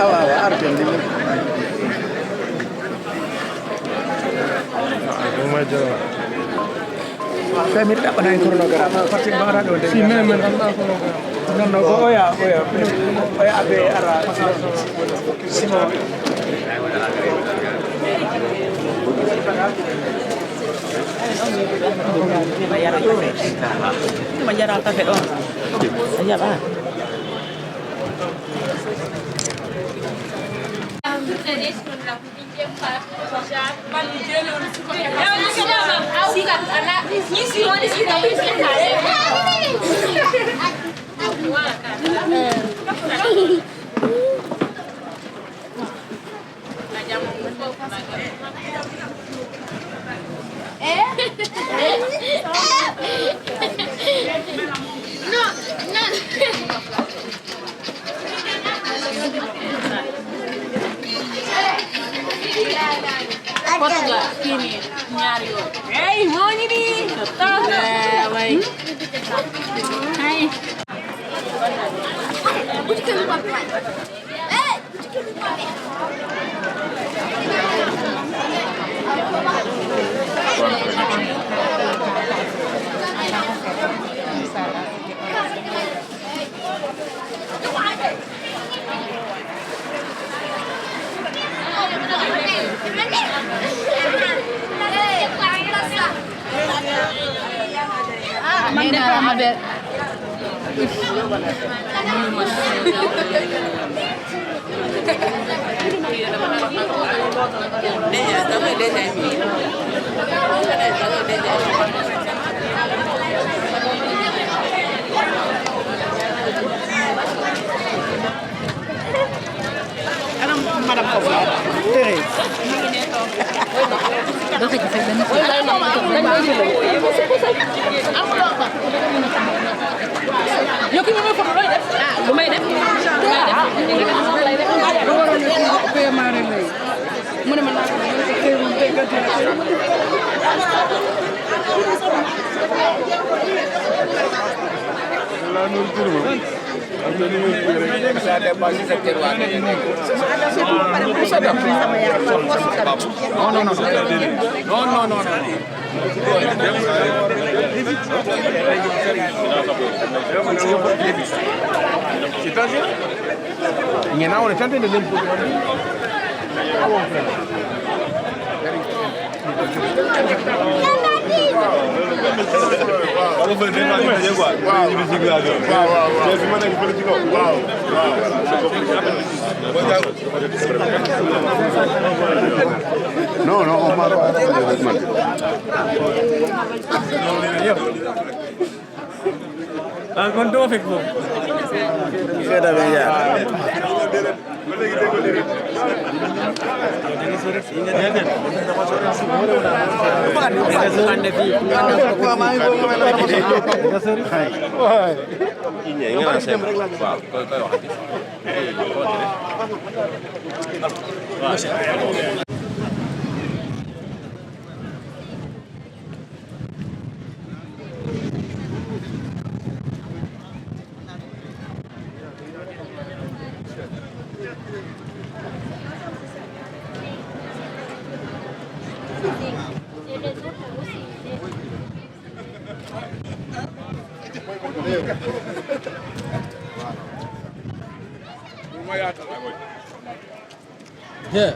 awa arden ni kami tak pernah chronogram pasti bara do de si men chronogram no oya abe ara simo bayar alta fe on aja ba Potlah sini nyari. Hey, mau ini? Tahu? Baik. Hai. Bukan lupa. Bukan lupa. Mande Ahmed. Madame Kofa. Đâu thì phải đến yo ki mo foto loy def lu may def pe mare lay mu ne man na ko la nur turbo ça dépasse secteur wa ne non c'est-à-dire il y en a on est tenté de l'imposer non, on m'a pas. Kon do fek mo. Xeda be ya. Yeah.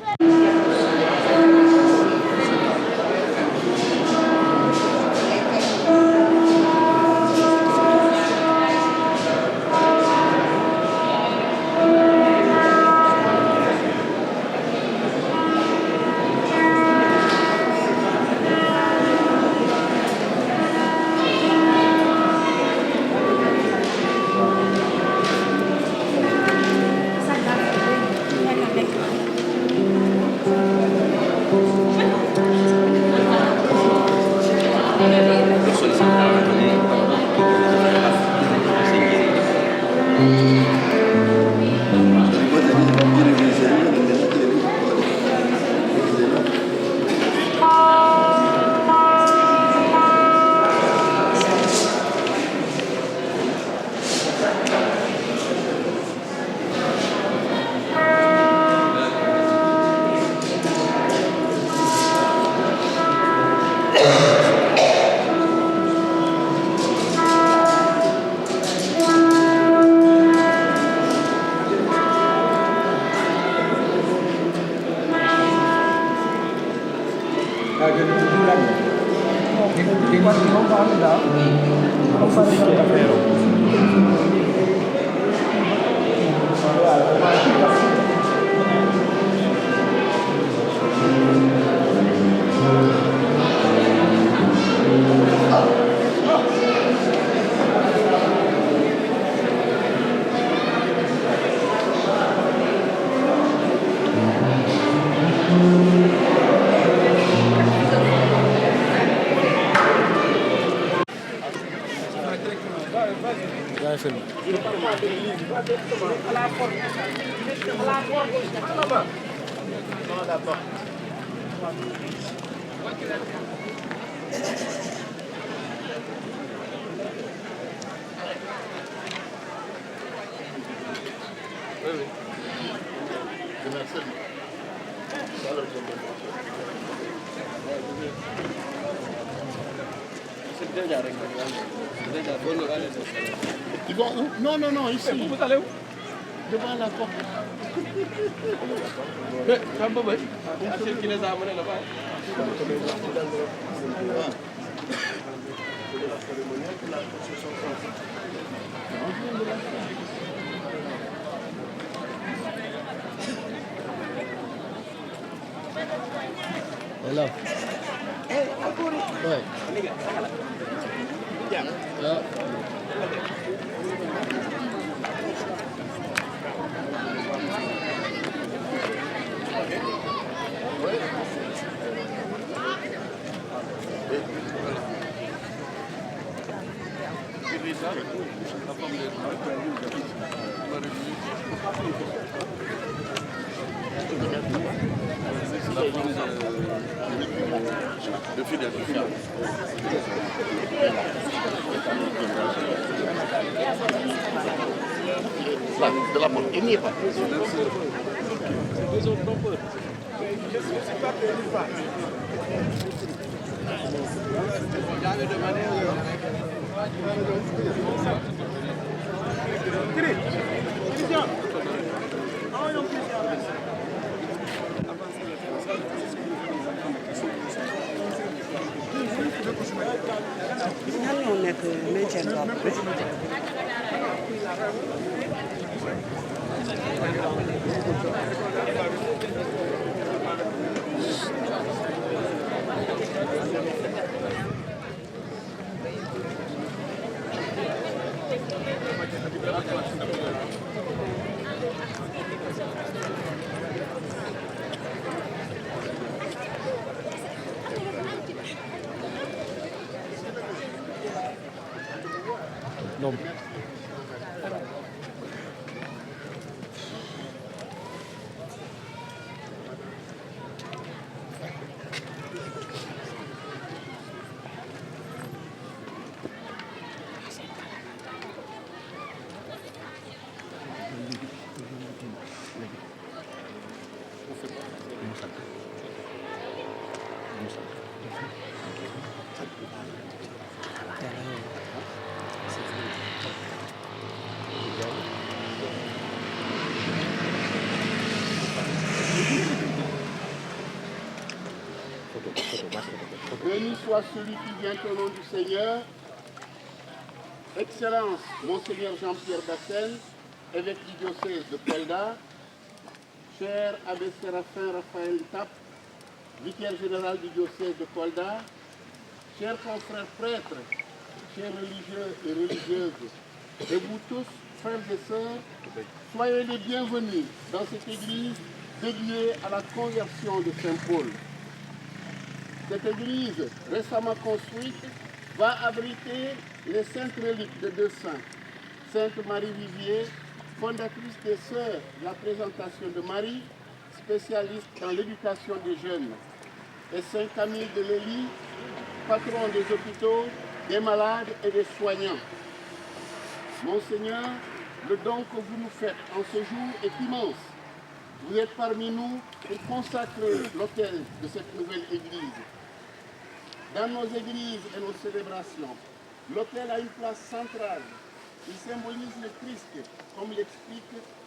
là, on fabrique l'affaire. Ils vont où? Non, non, non, ici. Vous allez où? Devant la porte. Qui les a amenés là-bas? Hello. Ouais. Là. Le fil est fil. Là, de la porte. Il n'y est pas. ñan ñoo nekk métier bopp bi. Non. Béni soit celui qui vient au nom du Seigneur. Excellence, Monseigneur Jean-Pierre Bassel, évêque du diocèse de Kolda, cher abbé Séraphin Raphaël Tap, vicaire général du diocèse de Kolda, chers confrères prêtres, chers religieux et religieuses, et vous tous, frères et sœurs, soyez les bienvenus dans cette église dédiée à la conversion de Saint-Paul. Cette église récemment construite va abriter les saintes reliques de deux saints. Sainte Marie Vivier, fondatrice des Sœurs de la Présentation de Marie, spécialiste dans l'éducation des jeunes. Et Saint Camille de Lely, patron des hôpitaux, des malades et des soignants. Monseigneur, le don que vous nous faites en ce jour est immense. Vous êtes parmi nous pour consacrer l'autel de cette nouvelle église. Dans nos églises et nos célébrations, l'autel a une place centrale. Il symbolise le Christ, comme l'explique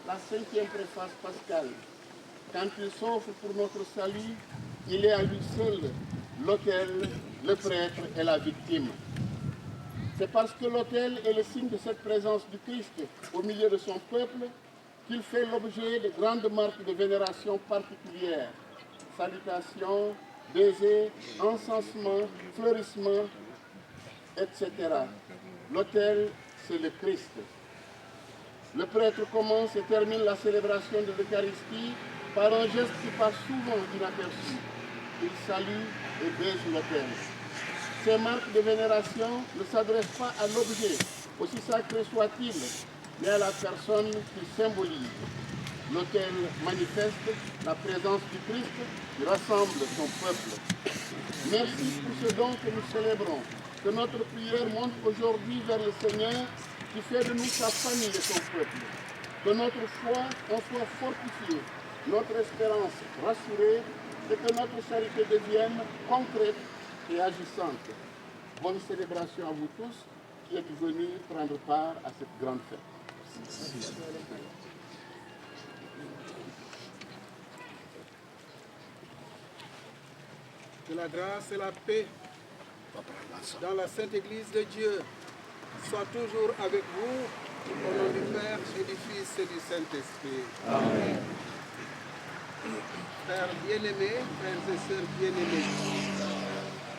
la 5e préface pascale. Quand il s'offre pour notre salut, il est à lui seul l'autel, le prêtre et la victime. C'est parce que l'autel est le signe de cette présence du Christ au milieu de son peuple qu'il fait l'objet de grandes marques de vénération particulières. Salutations, baisers, encensement, fleurissement, etc. L'autel, c'est le Christ. Le prêtre commence et termine la célébration de l'Eucharistie par un geste qui passe souvent inaperçu. Il salue et baise l'autel. Ces marques de vénération ne s'adressent pas à l'objet, aussi sacré soit-il, mais à la personne qu'il symbolise. L'autel manifeste la présence du Christ qui rassemble son peuple. Merci pour ce don que nous célébrons, que notre prière monte aujourd'hui vers le Seigneur qui fait de nous sa famille et son peuple. Que notre foi en soit fortifiée, notre espérance rassurée et que notre charité devienne concrète et agissante. Bonne célébration à vous tous qui êtes venus prendre part à cette grande fête. Que la grâce et la paix dans la Sainte Église de Dieu soient toujours avec vous, au nom du Père et du Fils et du Saint-Esprit. Amen. Frères bien-aimés, frères et sœurs bien-aimés,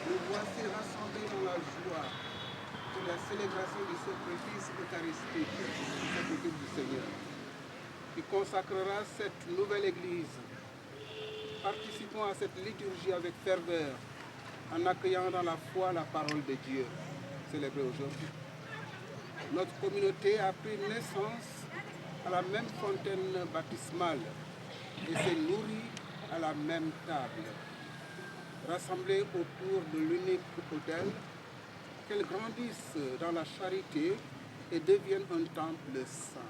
nous voici rassemblés dans la joie pour la célébration du sacrifice eucharistique de cette Église du Seigneur, qui consacrera cette nouvelle Église. Participons à cette liturgie avec ferveur, en accueillant dans la foi la parole de Dieu, célébrée aujourd'hui. Notre communauté a pris naissance à la même fontaine baptismale et s'est nourrie à la même table. Rassemblés autour de l'unique autel, qu'elles grandissent dans la charité et deviennent un temple saint.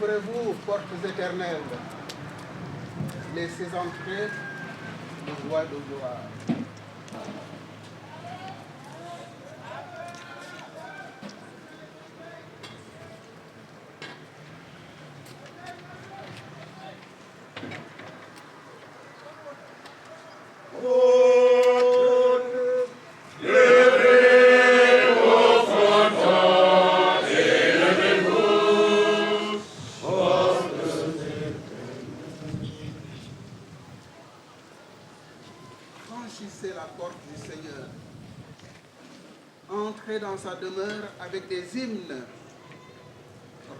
Ouvrez-vous, portes éternelles, laissez entrer le roi de gloire. Franchissez la porte du Seigneur. Entrez dans sa demeure avec des hymnes.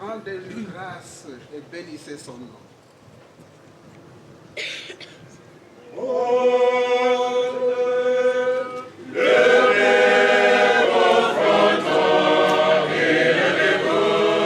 Rendez-lui grâce et bénissez son nom. Levez vos frontons et levez-vous.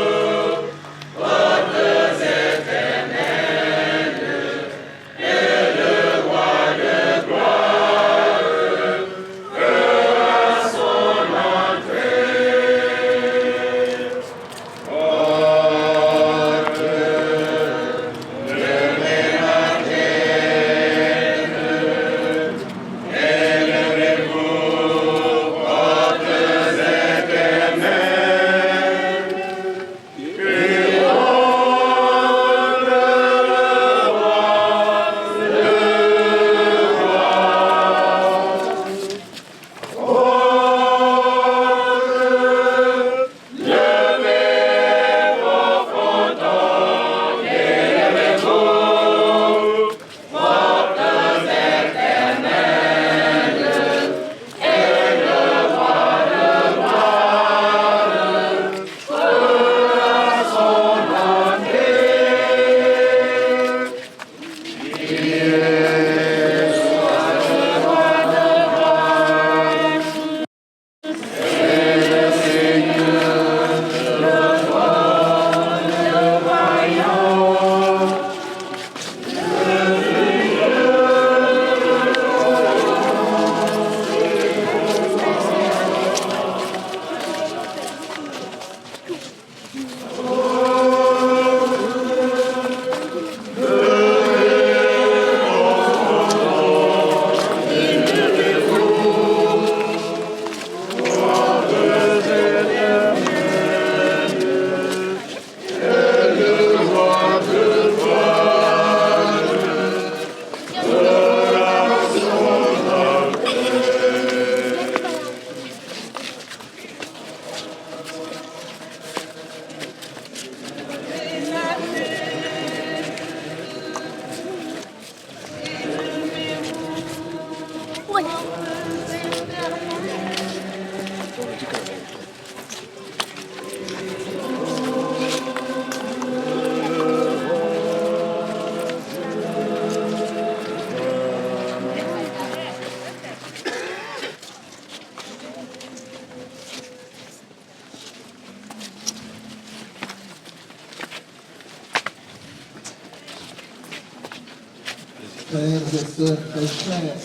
Frères et sœurs très chers,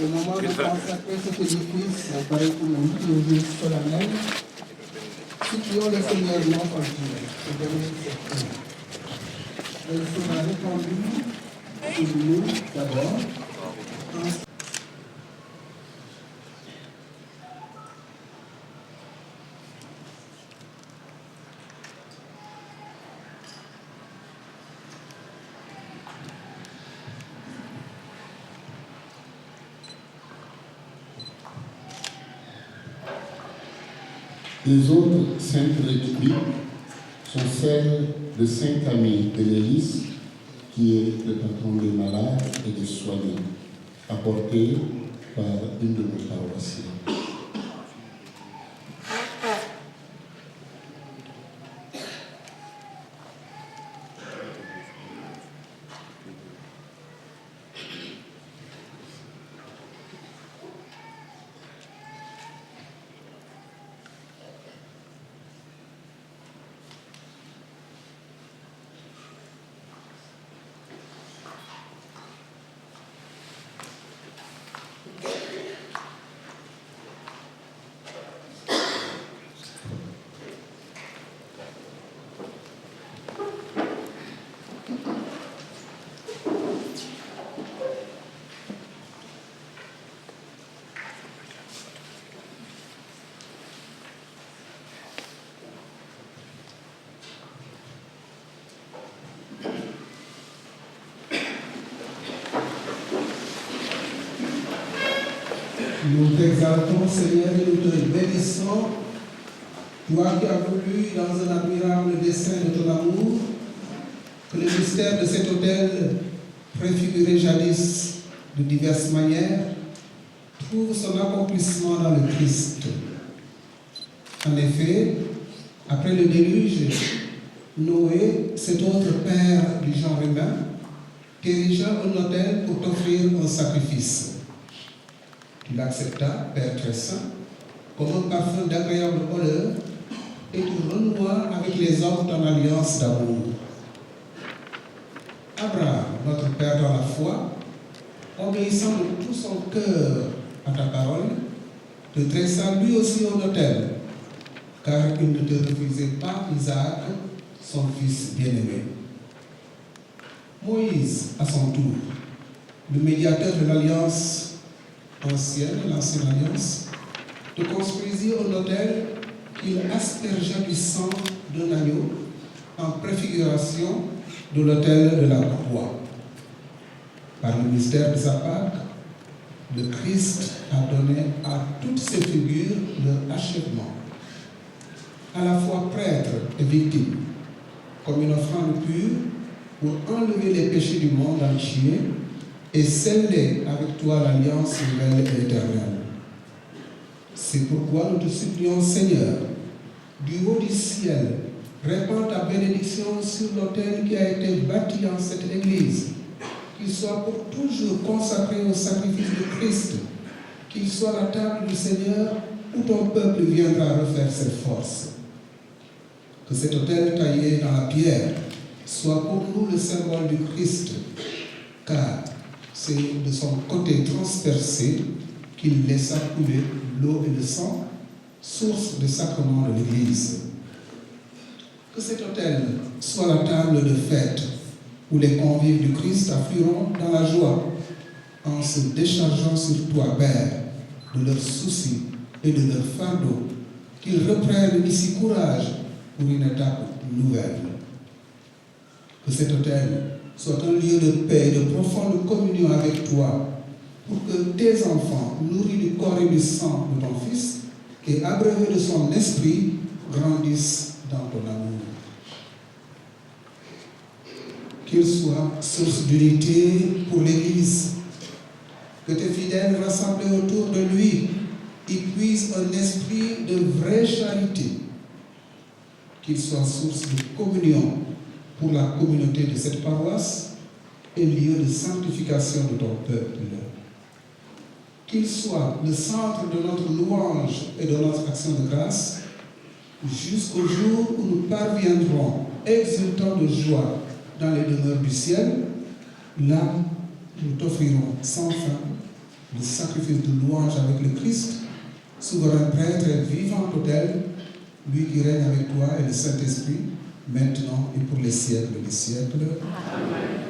au moment de consacrer cet édifice, apparaît pour nous un jour solennel, supplions le Seigneur notre Dieu de donner cette paix. Elle sera répandue sur nous d'abord, Les autres saintes républiques sont celles de Saint Camille de l'Hélice, qui est le patron des malades et des soignants, apporté par une de nos paroissiens. Nous t'exaltons, Seigneur, et nous te bénissons, toi qui as voulu, dans un admirable dessein de ton amour, que le mystère de cet autel, préfiguré jadis de diverses manières, trouve son accomplissement dans le Christ. En effet, après le déluge, Noé, cet autre père du genre humain, érigea un autel pour t'offrir un sacrifice. Tu l'acceptas, Père très saint, comme un parfum d'agréable odeur, et tu renouas avec les hommes ton alliance d'amour. Abraham, notre Père dans la foi, obéissant de tout son cœur à ta parole, te dressa lui aussi un autel, car il ne te refusait pas Isaac, son fils bien-aimé. Moïse, à son tour, le médiateur de l'alliance ancienne, l'ancienne alliance, te construisit un autel qu'il aspergea du sang d'un agneau en préfiguration de l'autel de la croix. Par le mystère de sa Pâque, le Christ a donné à toutes ces figures leur achèvement. À la fois prêtre et victime, comme une offrande pure pour enlever les péchés du monde entier et sceller avec toi l'alliance nouvelle et éternelle. C'est pourquoi nous te supplions, Seigneur, du haut du ciel, Répands ta bénédiction sur l'autel qui a été bâti en cette église, qu'il soit pour toujours consacré au sacrifice de Christ, qu'il soit la table du Seigneur où ton peuple viendra refaire ses forces. Que cet autel taillé dans la pierre soit pour nous le symbole du Christ, car c'est de son côté transpercé qu'il laissa couler l'eau et le sang, source de sacrement de l'Église. Que cet autel soit la table de fête où les convives du Christ afflueront dans la joie en se déchargeant sur toi, Père, de leurs soucis et de leurs fardeaux, qu'ils reprennent ici courage pour une étape nouvelle. Que cet autel soit un lieu de paix et de profonde communion avec toi, pour que tes enfants, nourris du corps et du sang de ton Fils, et abreuvés de son esprit, grandissent dans ton amour. Qu'il soit source d'unité pour l'Église, que tes fidèles rassemblés autour de lui y puisent un esprit de vraie charité, qu'il soit source de communion pour la communauté de cette paroisse et lieu de sanctification de ton peuple. Qu'il soit le centre de notre louange et de notre action de grâce, jusqu'au jour où nous parviendrons, exultants de joie, dans les demeures du ciel. Là, nous t'offrirons sans fin le sacrifice de louange avec le Christ, souverain prêtre et vivant autel, lui qui règne avec toi et le Saint-Esprit, maintenant et pour les siècles des siècles. Amen.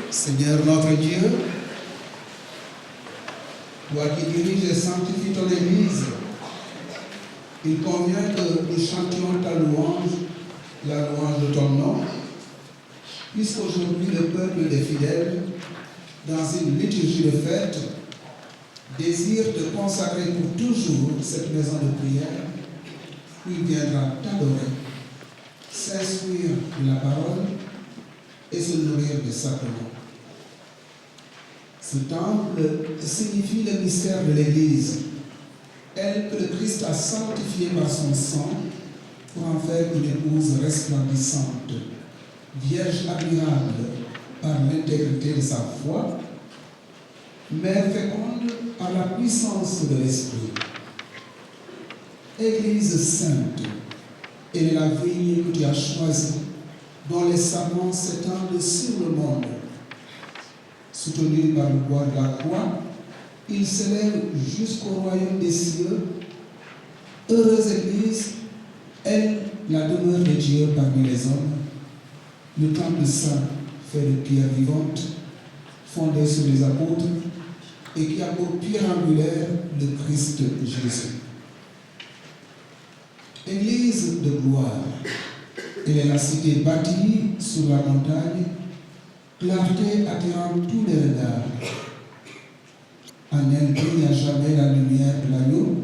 Seigneur notre Dieu, toi qui diriges et sanctifies ton Église, il convient que nous chantions ta louange, la louange de ton nom, puisqu'aujourd'hui le peuple des fidèles, dans une liturgie de fête, désire te consacrer pour toujours cette maison de prière où il viendra t'adorer, s'instruire de la parole et se nourrir des sacrements. Ce temple signifie le mystère de l'Église elle que le Christ a sanctifiée par son sang pour en faire une épouse resplendissante, vierge admirable par l'intégrité de sa foi, mère féconde par la puissance de l'Esprit. Église sainte, elle est la vigne que tu as choisie, dont les sarments s'étendent sur le monde. Soutenu par le bois de la croix, il s'élève jusqu'au royaume des cieux. Heureuse Église, elle, la demeure de Dieu parmi les hommes, le temple saint fait de pierre vivante, fondé sur les apôtres, et qui a pour pierre angulaire le Christ Jésus. Église de gloire, elle est la cité bâtie sur la montagne, clarté attirant tous les regards. En elle brille à jamais la lumière de l'agneau.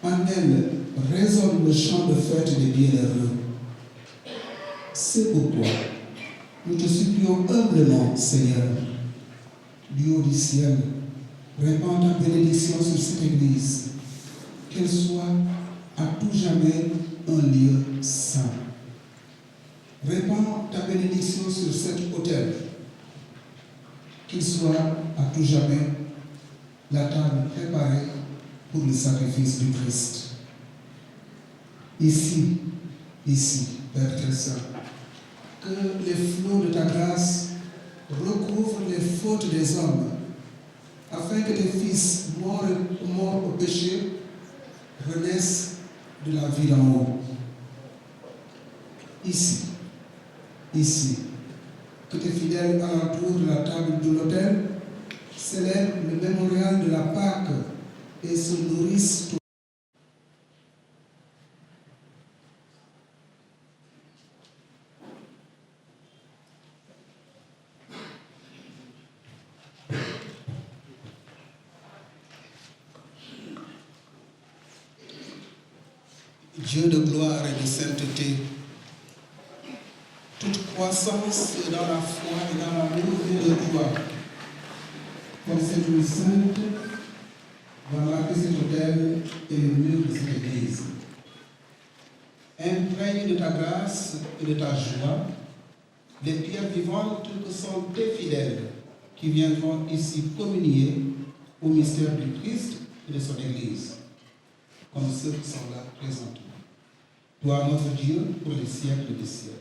En elle résonne le chant de fête des bienheureux. C'est pourquoi nous te supplions humblement, Seigneur, du haut du ciel, répands ta bénédiction sur cette Église, qu'elle soit à tout jamais un lieu saint. Répands ta bénédiction sur cet autel, qu'il soit à tout jamais la table préparée pour le sacrifice du Christ. Ici, Père très saint, que les flots de ta grâce recouvrent les fautes des hommes, afin que tes fils morts au péché renaissent de la vie d'en haut. Ici, que tes fidèles alentour de la table de l'autel célèbrent le mémorial de la Pâque et se nourrissent. Dieu de gloire et de sainteté, toute croissance dans la foi et dans l'amour vient de toi. Comme cette nuit sainte, va marquer cet autel et le mur de cette Église. Imprègne de ta grâce et de ta joie les pierres vivantes que sont tes fidèles qui viendront ici communier au mystère du Christ et de son Église, comme ceux qui sont là présentement. Toi, notre Dieu, pour les siècles des siècles.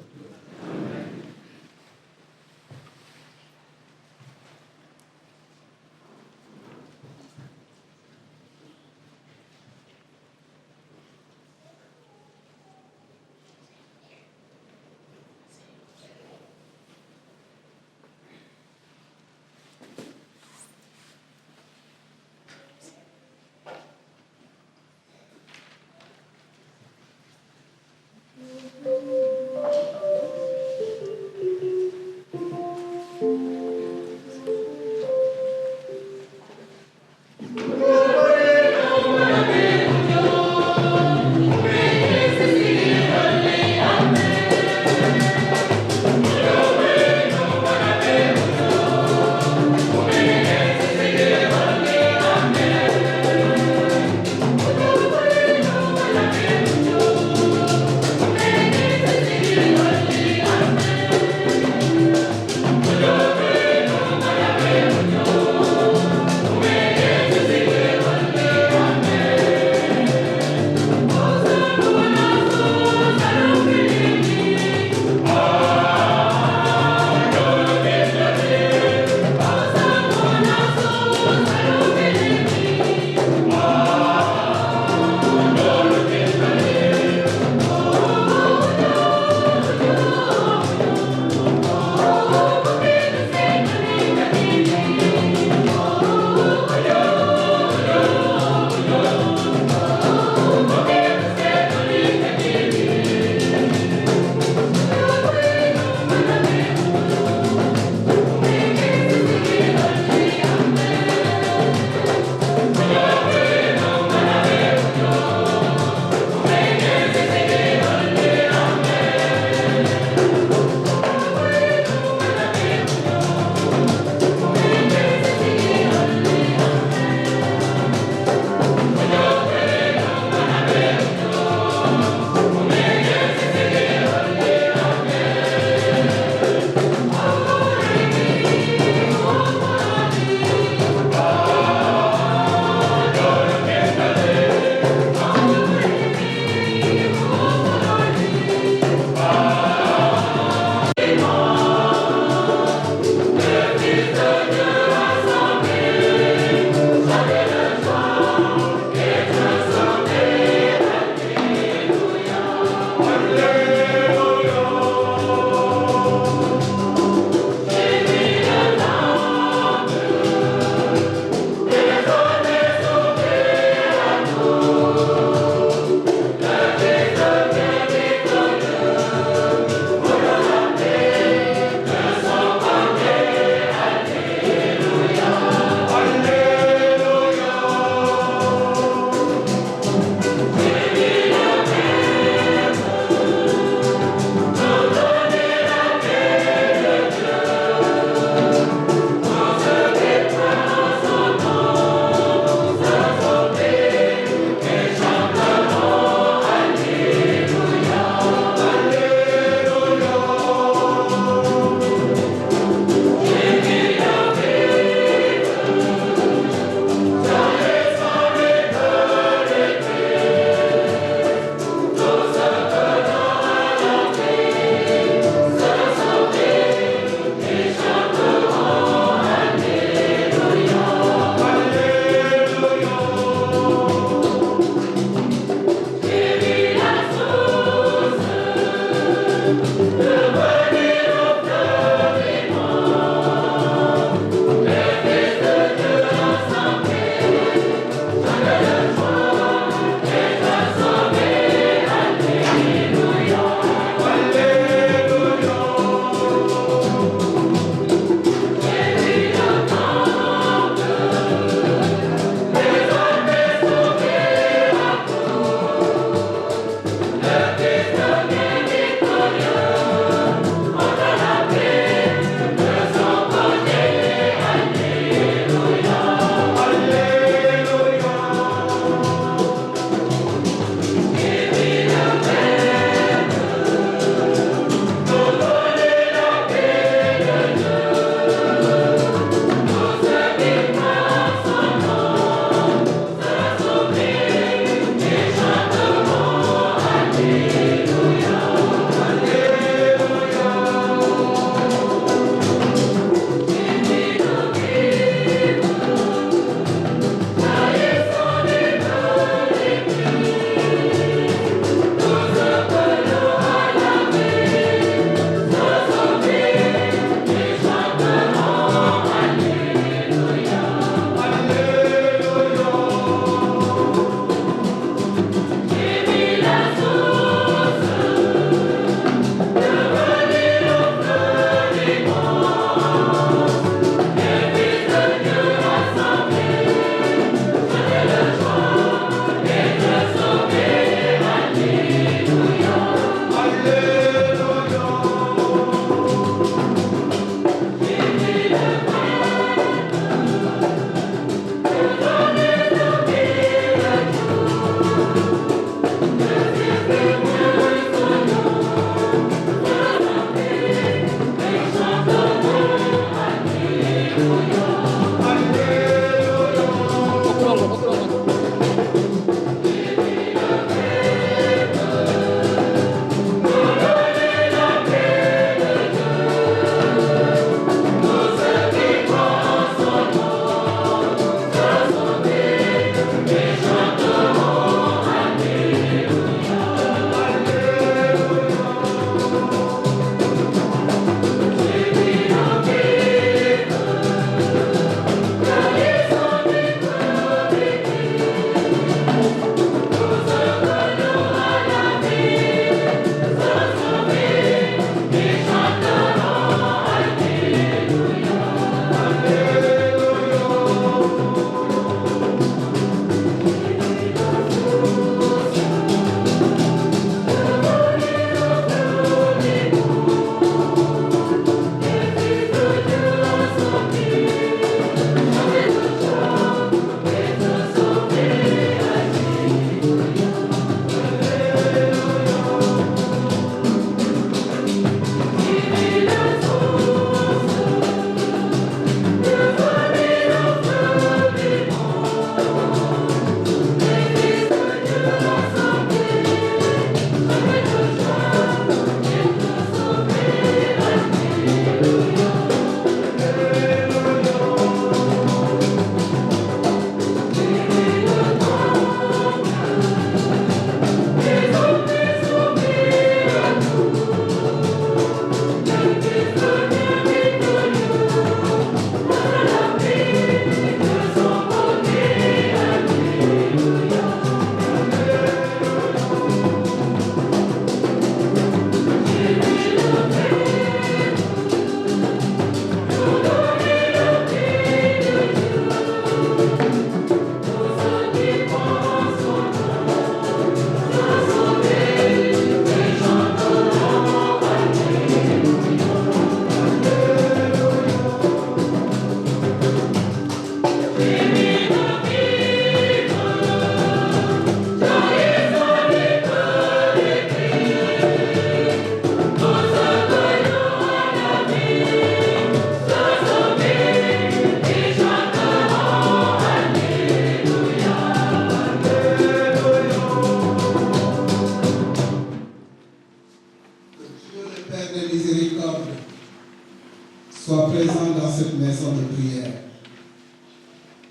soit présent dans cette maison de prière.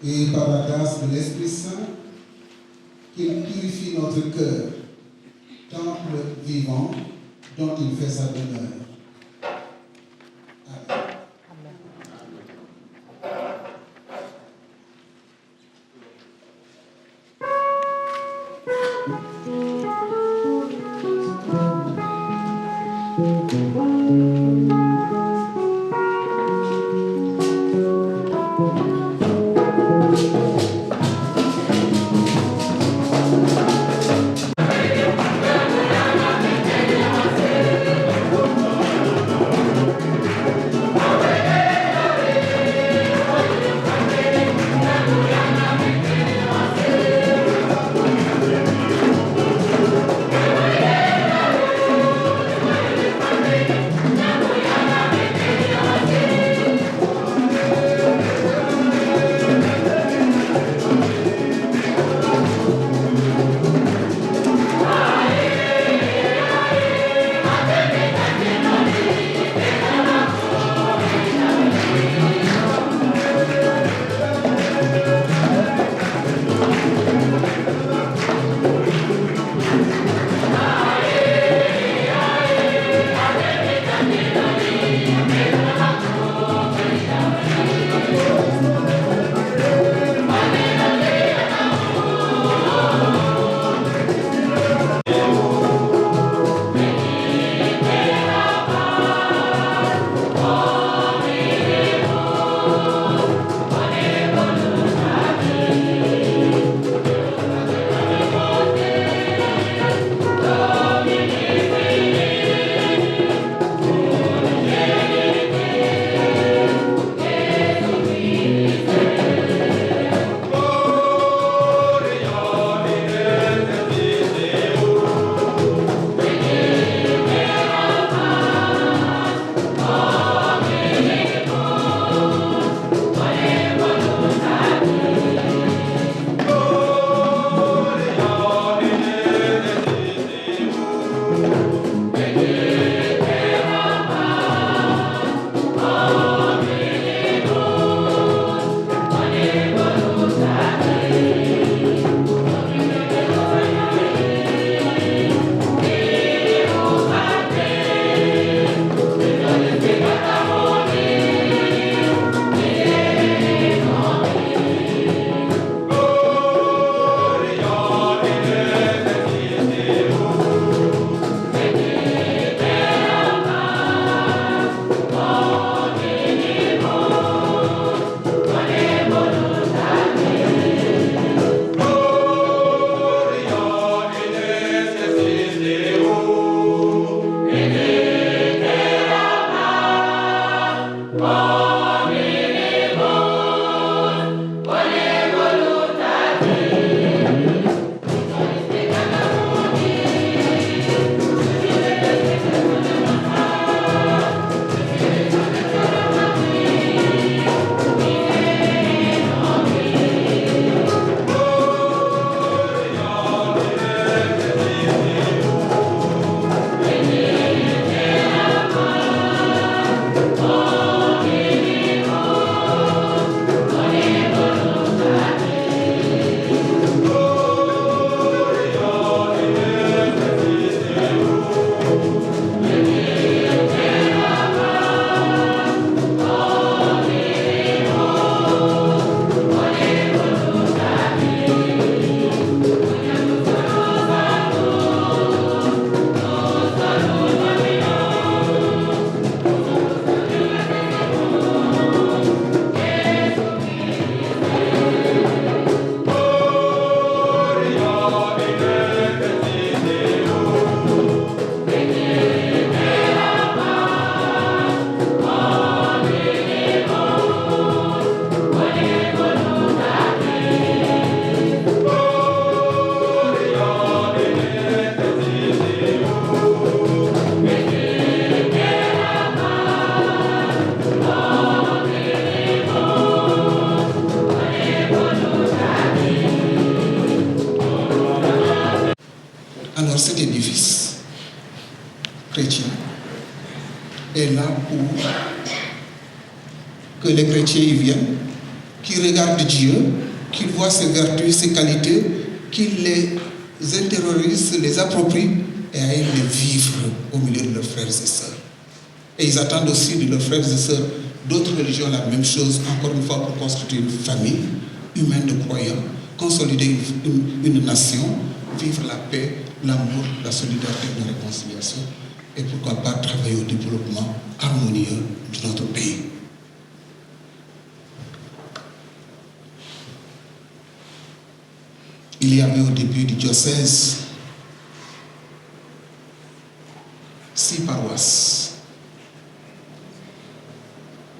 Et par la grâce de l'Esprit Saint, qu'il purifie notre cœur, temple vivant dont il fait sa demeure. Alors cet édifice chrétien est là pour que les chrétiens y viennent, qu'ils regardent Dieu, qu'ils voient ses vertus, ses qualités, qu'ils les intériorisent, les approprient et aillent les vivre au milieu de leurs frères et sœurs. Et ils attendent aussi de leurs frères et sœurs d'autres religions la même chose, encore une fois, pour constituer une famille humaine de croyants, consolider une nation, vivre la paix, l'amour, la solidarité et la réconciliation, et pourquoi pas travailler au développement harmonieux de notre pays. Il y avait au début du diocèse 6 paroisses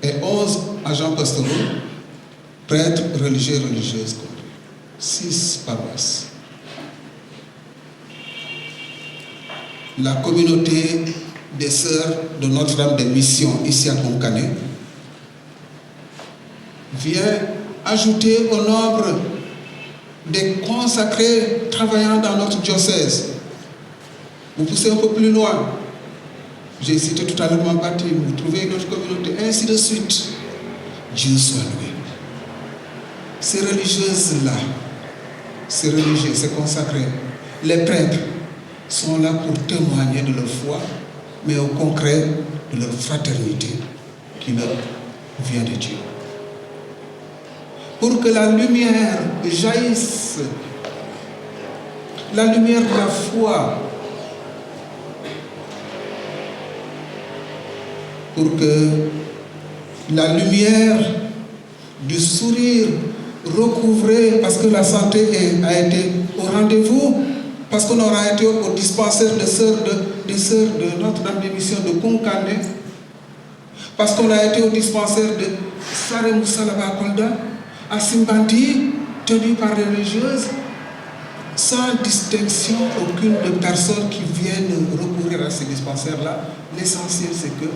et 11 agents pastoraux, prêtres, religieux et religieuses compris. 6 paroisses. La communauté des sœurs de Notre-Dame des Missions ici à Konkane vient ajouter au nombre des consacrés travaillant dans notre diocèse. Vous poussez un peu plus loin. J'ai cité tout à l'heure mon parti, vous trouvez une autre communauté, ainsi de suite. Dieu soit loué. Ces religieuses-là, ces religieux, ces consacrés, les prêtres, sont là pour témoigner de leur foi, mais au concret de leur fraternité qui leur vient de Dieu. Pour que la lumière jaillisse, la lumière de la foi, pour que la lumière du sourire recouvré, parce que la santé a été au rendez-vous, parce qu'on aura été au dispensaire des sœurs de Notre-Dame des Missions de Konkane, parce qu'on a été au dispensaire de Sare Moussa Kolda, à Simbandi, tenu par les religieuses, sans distinction aucune de personnes qui viennent recourir à ces dispensaires-là. L'essentiel, c'est que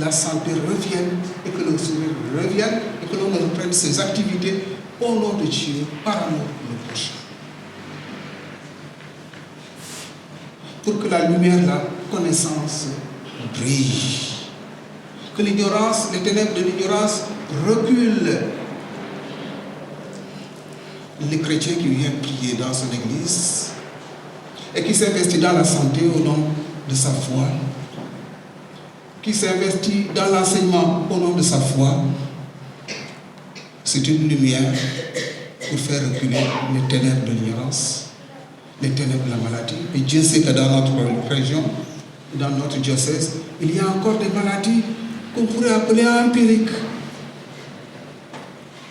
la santé revienne et que le sourire revienne et que l'on reprenne ses activités au nom de Dieu, par amour pour le prochain. Pour que la lumière, la connaissance brille. Que l'ignorance, les ténèbres de l'ignorance reculent. Les chrétiens qui viennent prier dans son église et qui s'investit dans la santé au nom de sa foi, qui s'investit dans l'enseignement au nom de sa foi, c'est une lumière pour faire reculer les ténèbres de l'ignorance, les ténèbres de la maladie. Et Dieu sait que dans notre région, dans notre diocèse, il y a encore des maladies qu'on pourrait appeler empiriques.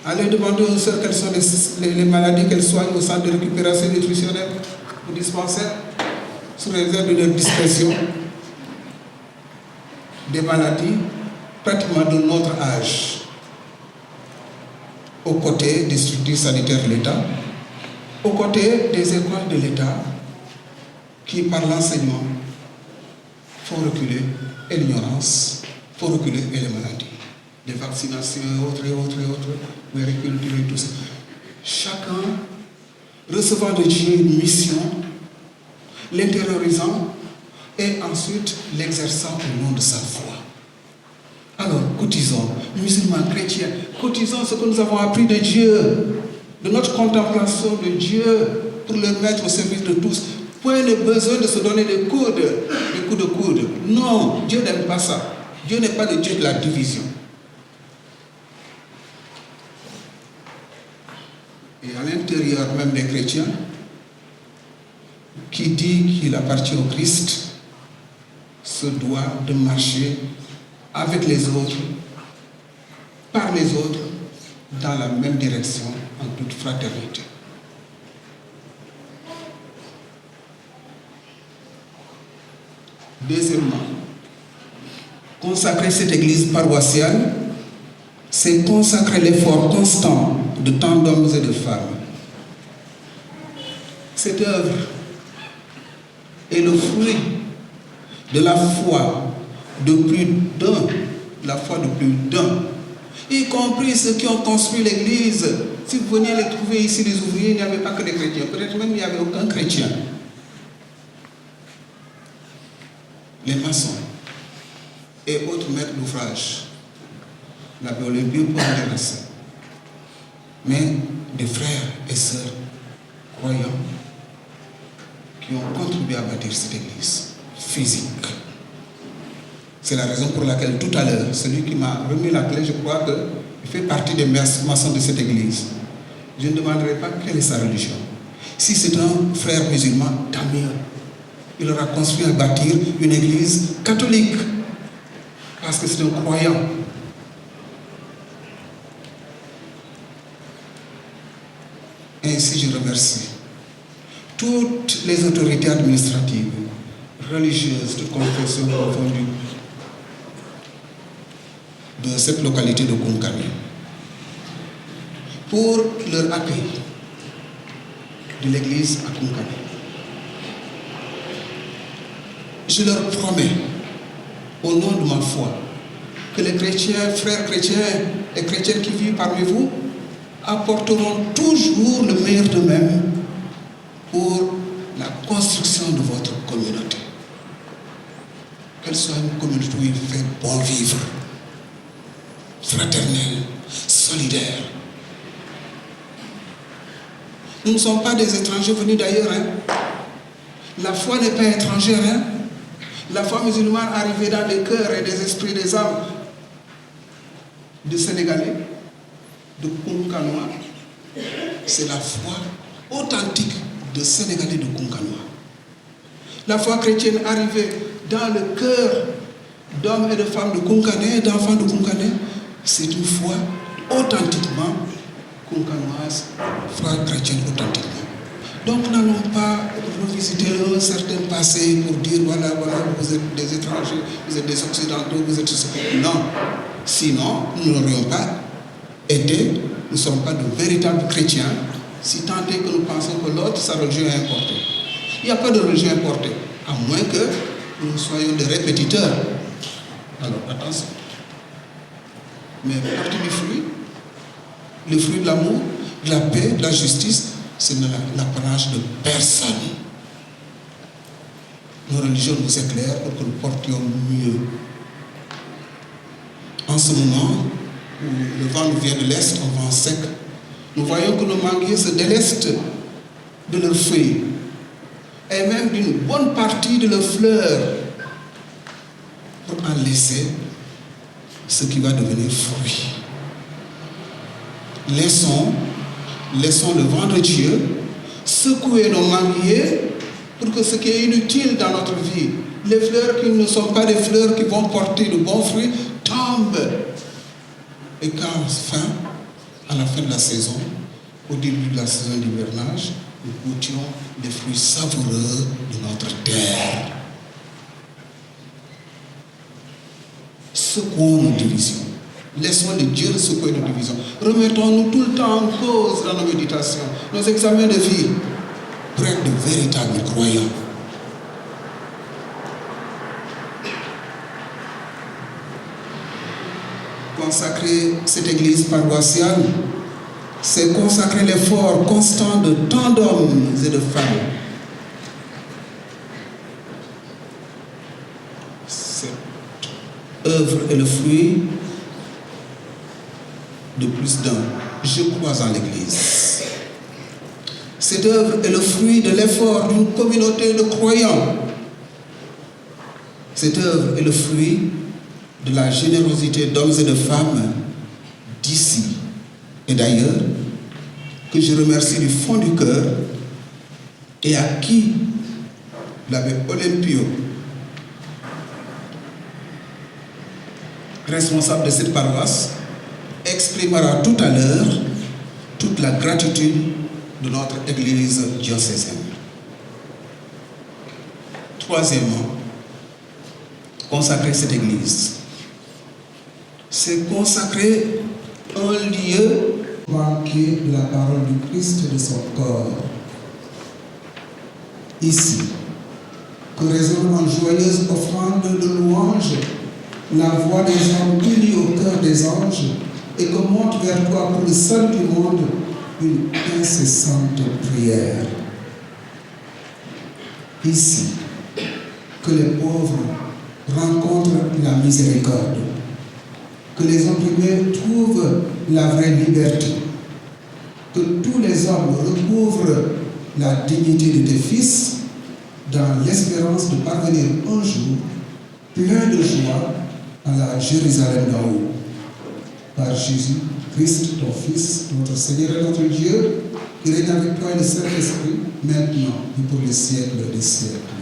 Allez demander aux sœurs quelles sont les maladies qu'elles soignent au centre de récupération nutritionnelle, au dispensaire, sous réserve de leur discrétion. Des maladies pratiquement de notre âge, aux côtés des structures sanitaires de l'État, aux côtés des écoles de l'État, qui par l'enseignement font reculer et l'ignorance, font reculer et les maladies. Les vaccinations et autres, puériculture et tout ça. Chacun recevant de Dieu une mission, l'intériorisant et ensuite l'exerçant au nom de sa foi. Alors, cotisons, musulmans, chrétiens, cotisons ce que nous avons appris de Dieu, de notre contemplation de Dieu, pour le mettre au service de tous. Point de besoin de se donner des coups de coude. Non, Dieu n'aime pas ça. Dieu n'est pas le Dieu de la division. Et à l'intérieur même des chrétiens, qui dit qu'il appartient au Christ, se doit de marcher avec les autres, par les autres, dans la même direction, en toute fraternité. Deuxièmement, consacrer cette église paroissiale, c'est consacrer l'effort constant de tant d'hommes et de femmes. Cette œuvre est le fruit de la foi de plus d'un, y compris ceux qui ont construit l'église. Si vous veniez les trouver ici, les ouvriers, il n'y avait pas que des chrétiens, peut-être même il n'y avait aucun chrétien. Les maçons et autres maîtres d'ouvrage, l'abbé Olympio peut en dire ça. Mais des frères et sœurs croyants qui ont contribué à bâtir cette église physique. C'est la raison pour laquelle tout à l'heure, celui qui m'a remis la clé, je crois qu'il fait partie des maçons de cette église. Je ne demanderai pas quelle est sa religion. Si c'est un frère musulman, tant mieux. Il aura construit à bâtir une église catholique. Parce que c'est un croyant. Ainsi, je remercie toutes les autorités administratives, religieuses, de confession confondue, de cette localité de Koungani, pour leur accueil de l'église à Koungani. Je leur promets, au nom de ma foi, que les chrétiens, frères chrétiens et chrétiennes qui vivent parmi vous, apporteront toujours le meilleur d'eux-mêmes pour la construction de votre communauté. Qu'elle soit une communauté où il fait bon vivre, fraternel, solidaire. Nous ne sommes pas des étrangers venus d'ailleurs. La foi n'est pas étrangère. La foi musulmane arrivée dans les cœurs et des esprits des âmes de Sénégalais, de Kounganois, c'est la foi authentique de Sénégalais de Kounganois. La foi chrétienne arrivée dans le cœur d'hommes et de femmes de Kounganais, d'enfants de Kounganais, c'est une foi authentiquement kounganoise, foi chrétienne authentiquement. Donc n'allons pas revisiter un certain passé pour dire voilà, vous êtes des étrangers, vous êtes des occidentaux, vous êtes... Non. Sinon, nous n'aurions pas été, nous ne sommes pas de véritables chrétiens, si tant est que nous pensons que l'autre, sa religion est importée. Il n'y a pas de religion importée, à moins que nous soyons des répétiteurs. Alors, attention. Mais partie du fruit, le fruit de l'amour, de la paix, de la justice, c'est l'apanage de personne. Nos religions nous éclairent pour que nous portions mieux. En ce moment où le vent nous vient de l'Est, un vent sec, nous voyons que nos manguiers se délestent de leurs feuilles et même d'une bonne partie de leurs fleurs pour en laisser ce qui va devenir fruit. Laissons le vent de Dieu secouer nos manguiers pour que ce qui est inutile dans notre vie, les fleurs qui ne sont pas des fleurs qui vont porter de bons fruits, tombent. Et qu'enfin, à la fin de la saison, au début de la saison d'hivernage, nous goûtions les fruits savoureux de notre terre. Secouons nos divisions. Laissons les dieux secouer nos divisions. Remettons-nous tout le temps en cause dans nos méditations, nos examens de vie, pour être de véritables croyants. Consacrer cette église paroissiale, c'est consacrer l'effort constant de tant d'hommes et de femmes. Cette œuvre est le fruit de plus d'un. Je crois en l'église. Cette œuvre est le fruit de l'effort d'une communauté de croyants. Cette œuvre est le fruit de la générosité d'hommes et de femmes d'ici et d'ailleurs, que je remercie du fond du cœur et à qui l'abbé Olympio, responsable de cette paroisse, exprimera tout à l'heure toute la gratitude de notre église diocésaine. Troisièmement, consacrer cette église, c'est consacrer un lieu marqué de la parole du Christ et de son corps. Ici, que résonne en joyeuse offrande de louange la voix des hommes unis au cœur des anges et que monte vers toi pour le salut du monde une incessante prière. Ici, que les pauvres rencontrent la miséricorde que les opprimés trouvent la vraie liberté, que tous les hommes recouvrent la dignité de tes fils dans l'espérance de parvenir un jour plein de joie à la Jérusalem d'en haut. Par Jésus Christ, ton Fils, notre Seigneur et notre Dieu, qui règne avec toi et le Saint-Esprit, maintenant et pour les siècles des siècles.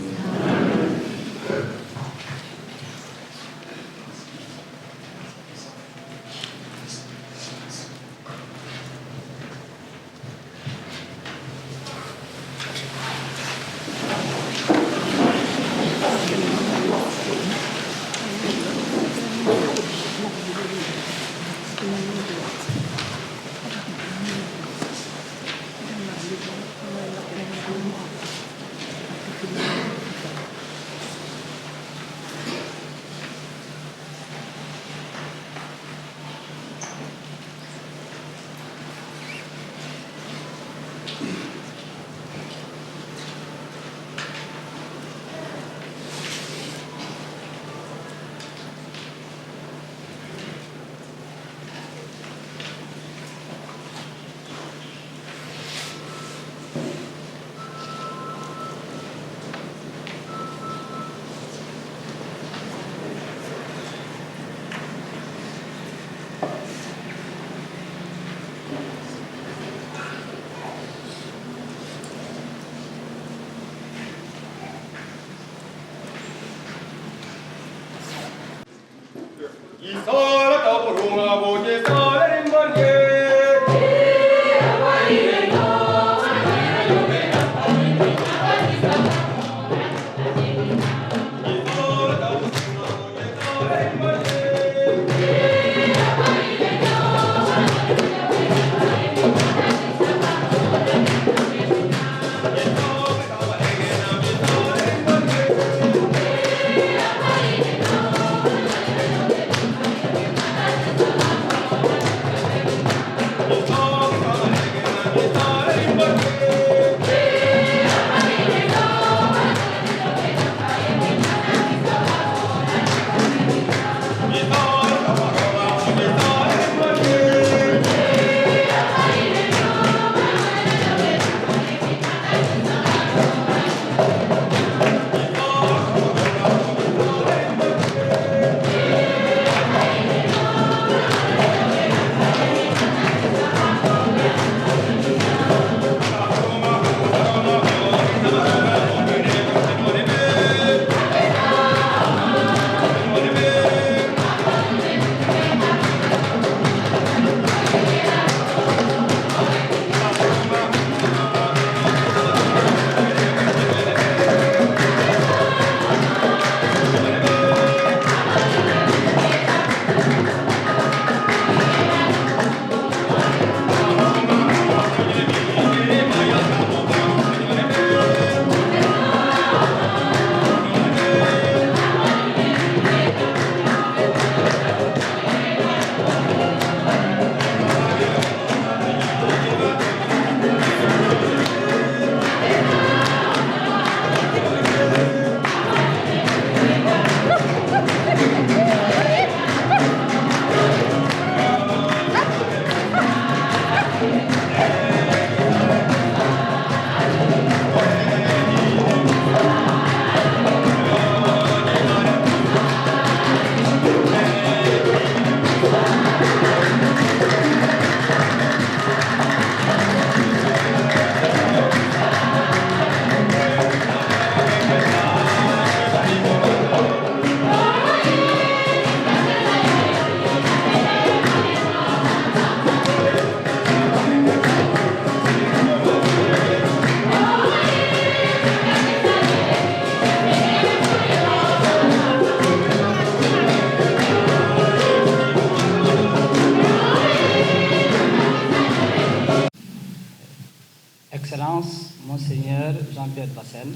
Excellences, Monseigneur Jean-Pierre Bassène,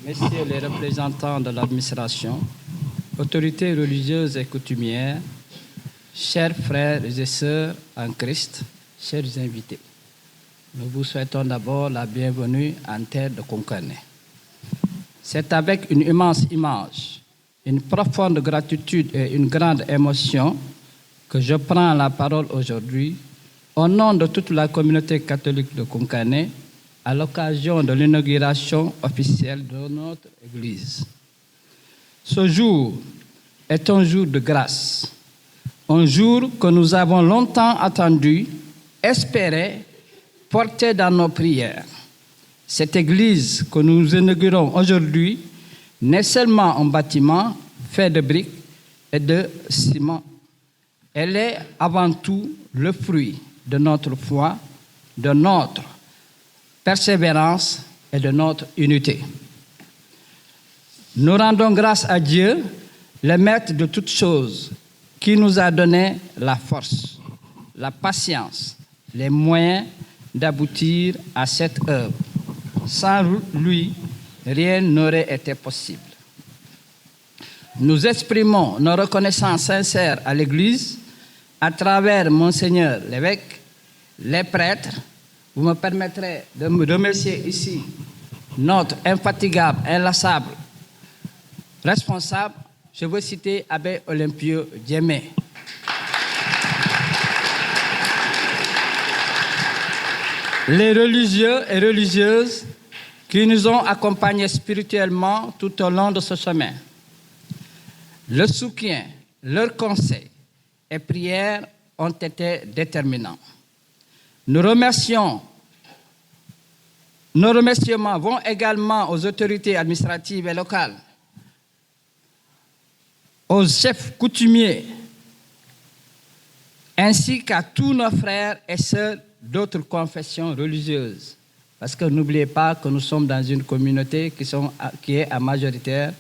Messieurs les représentants de l'administration, autorités religieuses et coutumières, chers frères et sœurs en Christ, chers invités, nous vous souhaitons d'abord la bienvenue en terre de Konkone. C'est avec une immense image une profonde gratitude et une grande émotion que je prends la parole aujourd'hui au nom de toute la communauté catholique de Kounkané à l'occasion de l'inauguration officielle de notre Église. Ce jour est un jour de grâce, un jour que nous avons longtemps attendu, espéré, porté dans nos prières. Cette Église que nous inaugurons aujourd'hui n'est seulement un bâtiment fait de briques et de ciment. Elle est avant tout le fruit de notre foi, de notre persévérance et de notre unité. Nous rendons grâce à Dieu, le Maître de toutes choses, qui nous a donné la force, la patience, les moyens d'aboutir à cette œuvre. Sans lui, rien n'aurait été possible. Nous exprimons nos reconnaissances sincères à l'Église à travers Monseigneur l'évêque, les prêtres. Vous me permettrez de me remercier ici notre infatigable, inlassable responsable. Je veux citer Abbé Olympio Diémé. Les religieux et religieuses qui nous ont accompagnés spirituellement tout au long de ce chemin. Le soutien, leurs conseils et prières ont été déterminants. Nos remerciements vont également aux autorités administratives et locales, aux chefs coutumiers, ainsi qu'à tous nos frères et sœurs d'autres confessions religieuses. Parce que n'oubliez pas que nous sommes dans une communauté qui est à majoritaire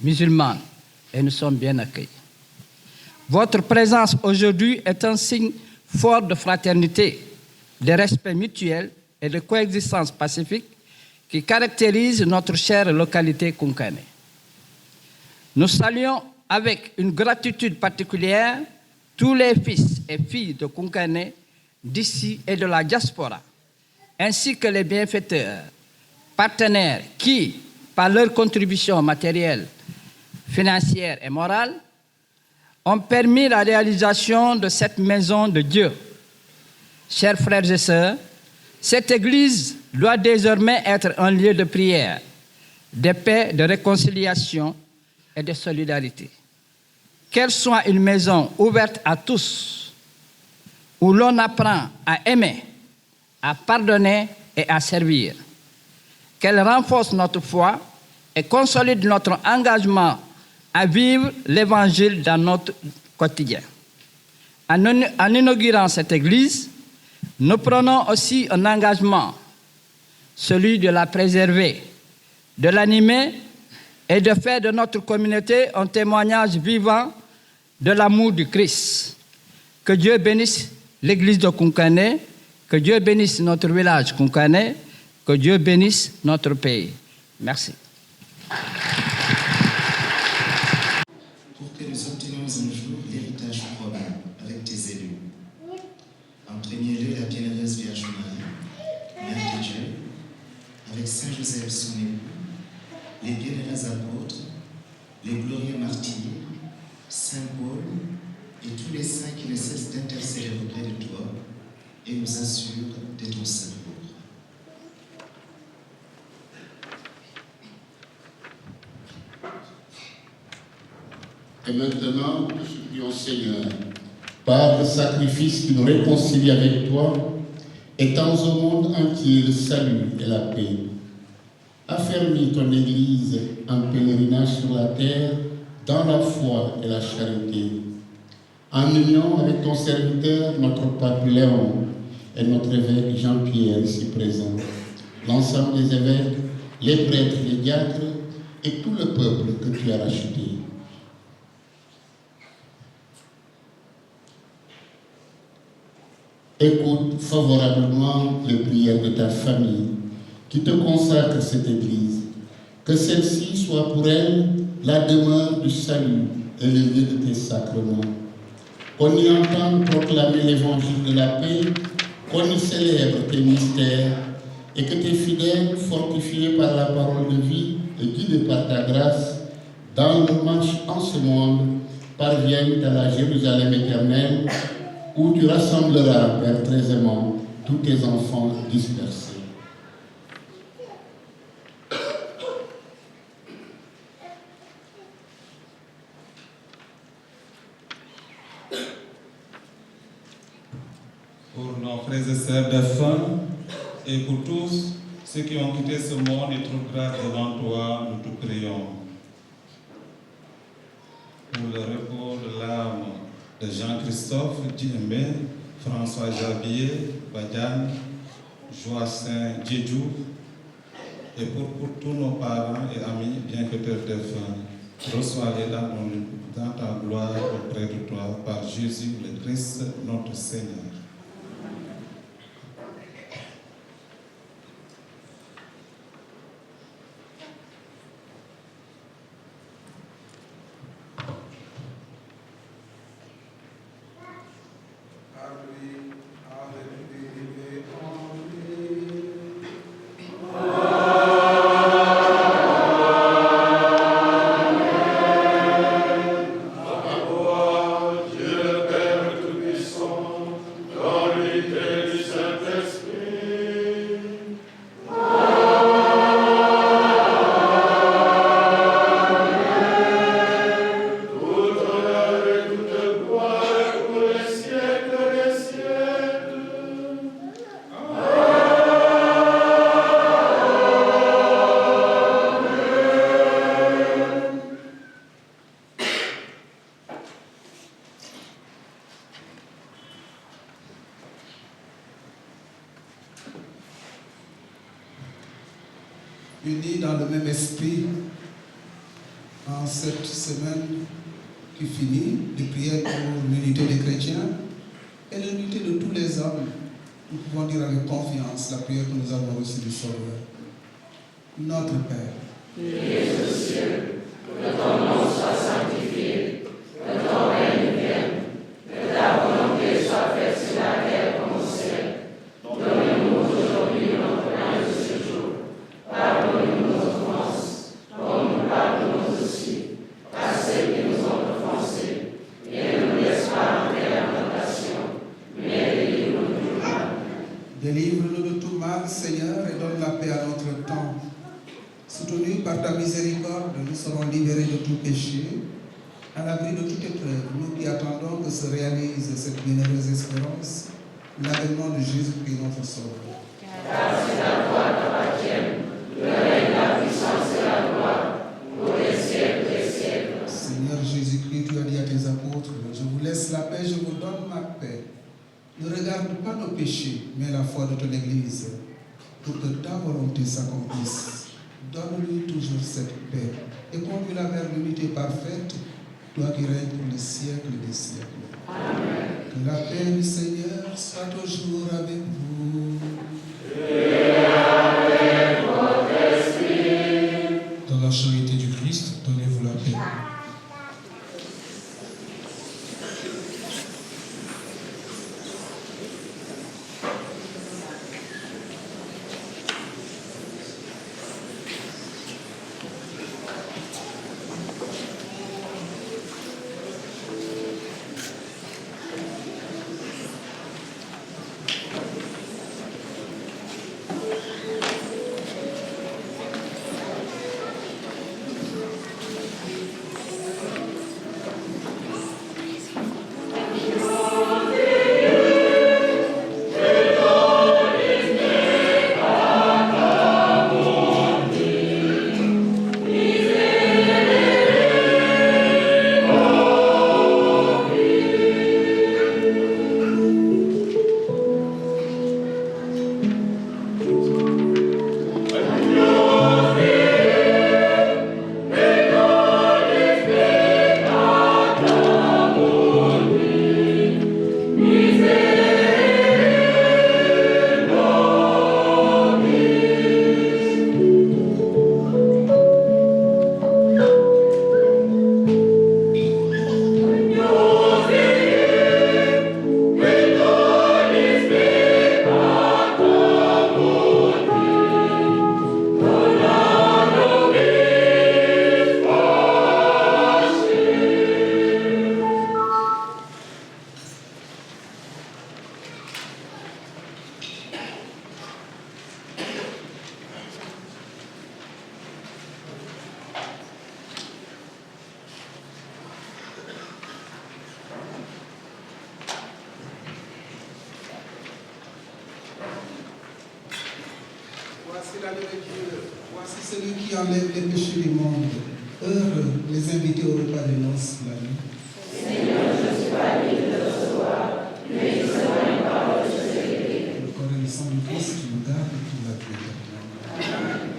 musulmane et nous sommes bien accueillis. Votre présence aujourd'hui est un signe fort de fraternité, de respect mutuel et de coexistence pacifique qui caractérise notre chère localité Kounkané. Nous saluons avec une gratitude particulière tous les fils et filles de Kounkané d'ici et de la diaspora, ainsi que les bienfaiteurs, partenaires qui, par leur contribution matérielle, financière et morale, ont permis la réalisation de cette maison de Dieu. Chers frères et sœurs, cette Église doit désormais être un lieu de prière, de paix, de réconciliation et de solidarité. Qu'elle soit une maison ouverte à tous, où l'on apprend à aimer, à pardonner et à servir. Qu'elle renforce notre foi et consolide notre engagement à vivre l'Évangile dans notre quotidien. En inaugurant cette Église, nous prenons aussi un engagement, celui de la préserver, de l'animer et de faire de notre communauté un témoignage vivant de l'amour du Christ. Que Dieu bénisse l'Église de Kounkané, que Dieu bénisse notre village Kounkané, que Dieu bénisse notre pays. Merci. Pour que nous obtenions un jour l'héritage probable avec tes élus. En premier lieu, la bienheureuse Vierge Marie, Mère de Dieu, avec Saint Joseph son époux, les bienheureux apôtres, les glorieux martyrs, Saint Paul et tous les saints qui ne cessent d'intercéder auprès de toi et nous assurent de ton secours. Et maintenant, nous supplions Seigneur, par le sacrifice qui nous réconcilie avec toi, étends au monde entier le salut et la paix. Affermis ton Église en pèlerinage sur la terre, dans la foi et la charité. En union avec ton serviteur, notre pape Léon, et notre évêque Jean-Pierre ici présent, l'ensemble des évêques, les prêtres, les diacres et tout le peuple que tu as racheté. Écoute favorablement les prières de ta famille qui te consacre cette Église. Que celle-ci soit pour elle la demeure du salut et le lieu de tes sacrements. Qu'on y entende proclamer l'évangile de la paix, qu'on y célèbre tes mystères et que tes fidèles, fortifiés par la parole de vie et guidés par ta grâce, dans leur marche en ce monde, parviennent à la Jérusalem éternelle, où tu rassembleras, Père très aimant, tous tes enfants dispersés. Pour nos frères et sœurs défunts et pour tous ceux qui ont quitté ce monde et trop grâce devant toi, nous te prions. Pour le repos de l'âme de Jean-Christophe Djembe, François Javier Badiane, Joacin Djedjou, et pour tous nos parents et amis bienfaiteurs défunts, reçois-les dans ta gloire auprès de toi par Jésus le Christ, notre Seigneur. Unis dans le même esprit, en cette semaine qui finit, de prière pour l'unité des chrétiens et l'unité de tous les hommes, nous pouvons dire avec confiance la prière que nous avons reçue du Sauveur. Notre Père, qui es aux cieux, que ton nom soit sanctifié, que ton règne vienne, que ta volonté soit faite sur la terre comme au ciel. Donne-nous aujourd'hui notre pain de ce jour. Pardonne-nous nos offenses, comme nous pardonnons aussi à ceux qui nous ont offensés. Et ne nous laisse pas entrer en tentation, mais délivre-nous du mal. délivre-nous de tout mal, Seigneur, et donne la paix à notre temps. Soutenus par ta miséricorde, nous serons libérés de tout péché, à l'abri de toute épreuve, nous qui attendons que se réalise cette bienheureuse espérance, l'avènement de Jésus-Christ notre Sauveur. Car c'est à toi qu'appartiennent le règne, la puissance et la gloire, pour les siècles des siècles. Seigneur Jésus-Christ, tu as dit à tes apôtres, je vous laisse la paix, je vous donne ma paix. Ne regarde pas nos péchés, mais la foi de ton Église, pour que ta volonté s'accomplisse. Donne-lui toujours cette paix et conduis-la vers l'unité parfaite, toi qui règnes pour les siècles des siècles. Amen. Que la paix du Seigneur soit toujours avec vous. Et avec votre esprit. Dans la charité du Christ, donnez-vous la paix. celui qui enlève les péchés du monde. Heureux les invités au repas de noces la nuit. Seigneur, je suis pas digne de recevoir, mais seulement une parole de vérité. Le corps et le sang du Christ qui nous garde pour la vie éternelle. Amen.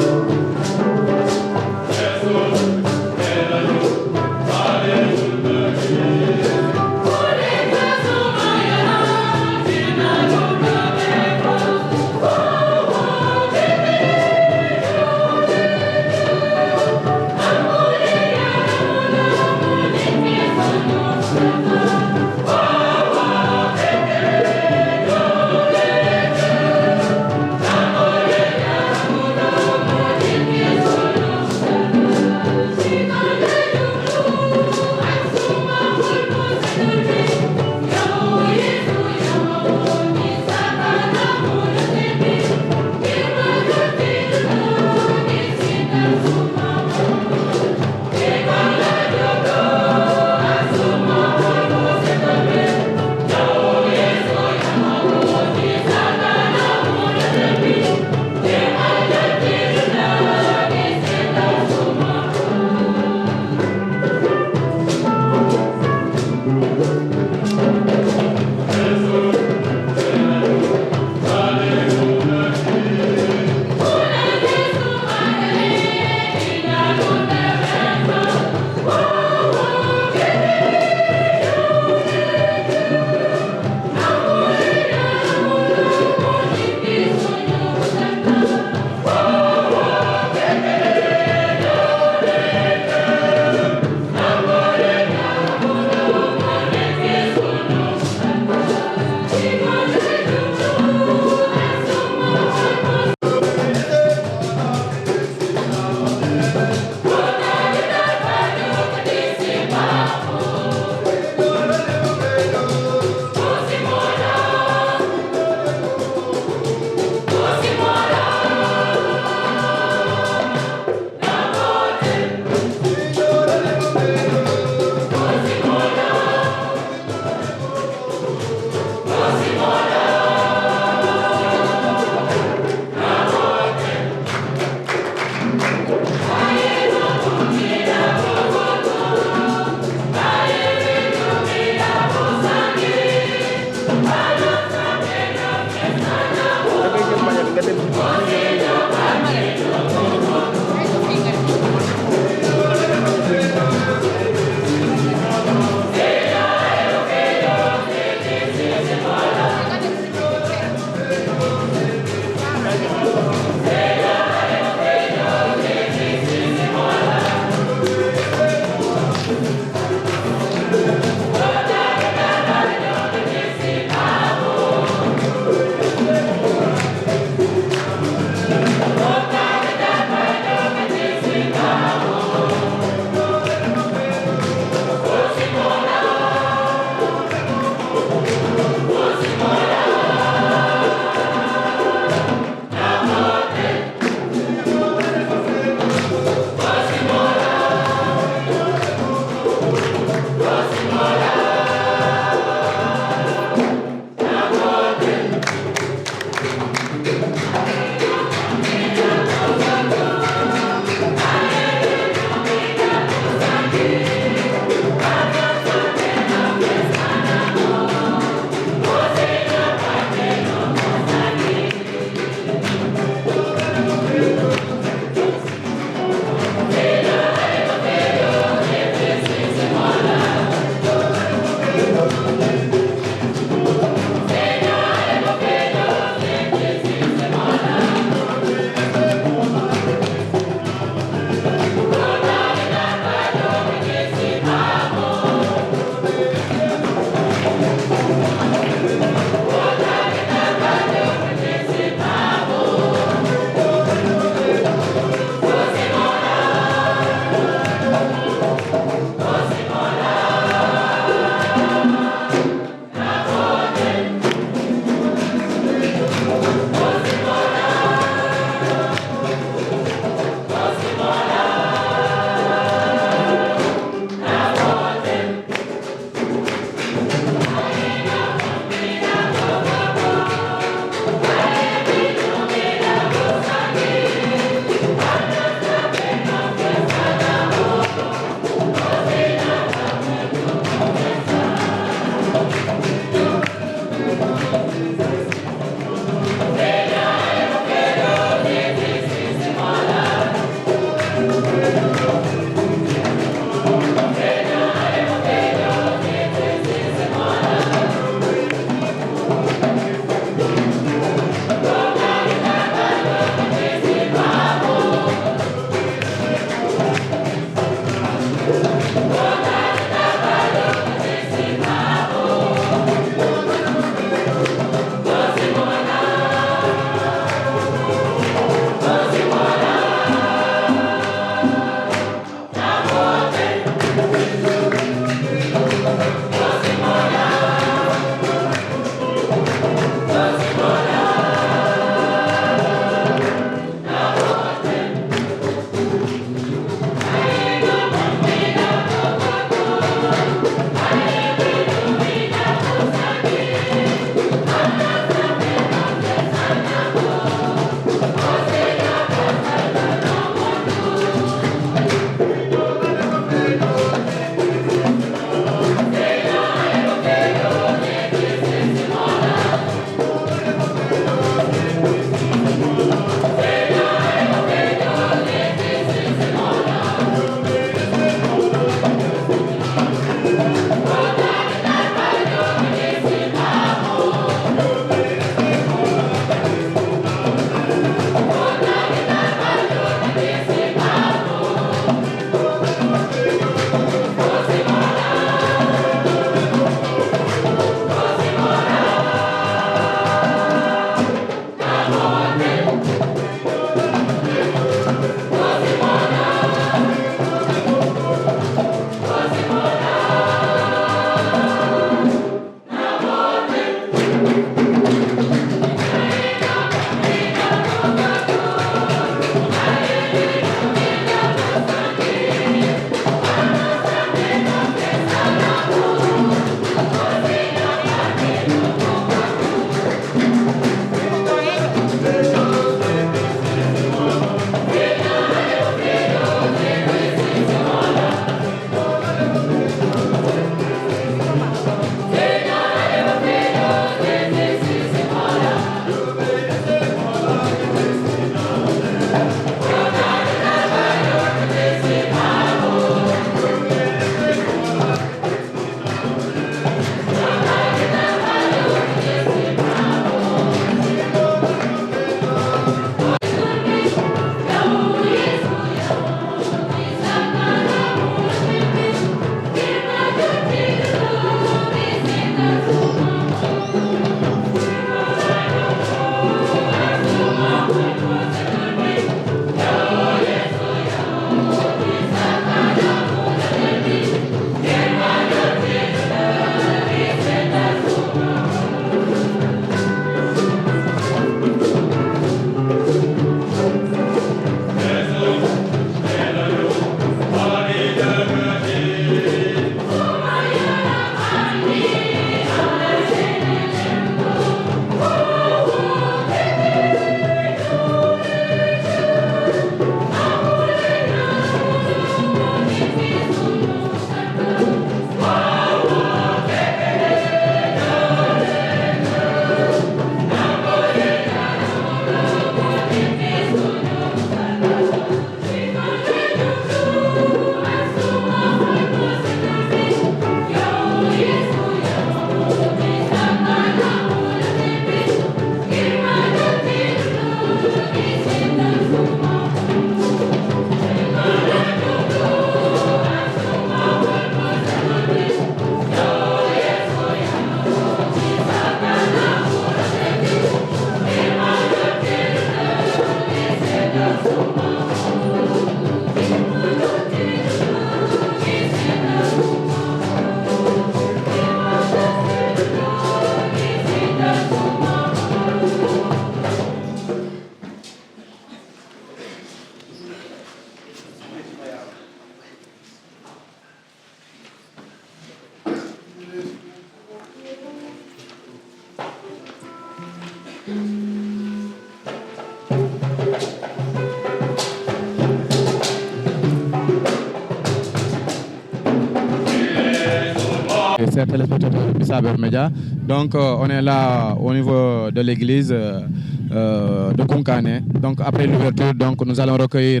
chers téléspectateurs de Saber Média. Donc, on est là au niveau de l'église de Kounkané. Donc, après l'ouverture, donc, nous allons recueillir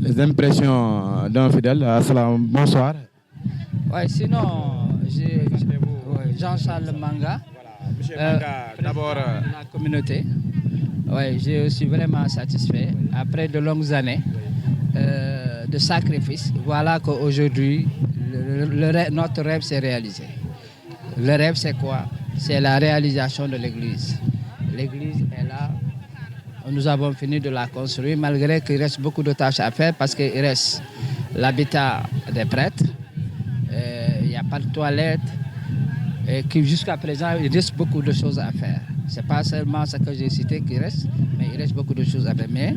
les impressions d'un fidèle. Bonsoir. Oui, sinon, Jean-Charles Manga. Voilà, Monsieur Manga, d'abord. La communauté. Oui, je suis vraiment satisfait. Après de longues années de sacrifice, voilà qu'aujourd'hui, notre rêve s'est réalisé. Le rêve, c'est quoi? C'est la réalisation de l'église. L'église est là. Nous avons fini de la construire, malgré qu'il reste beaucoup de tâches à faire, parce qu'il reste l'habitat des prêtres, il n'y a pas de toilette, et jusqu'à présent, il reste beaucoup de choses à faire. Ce n'est pas seulement ce que j'ai cité qui reste, mais il reste beaucoup de choses à faire. Mais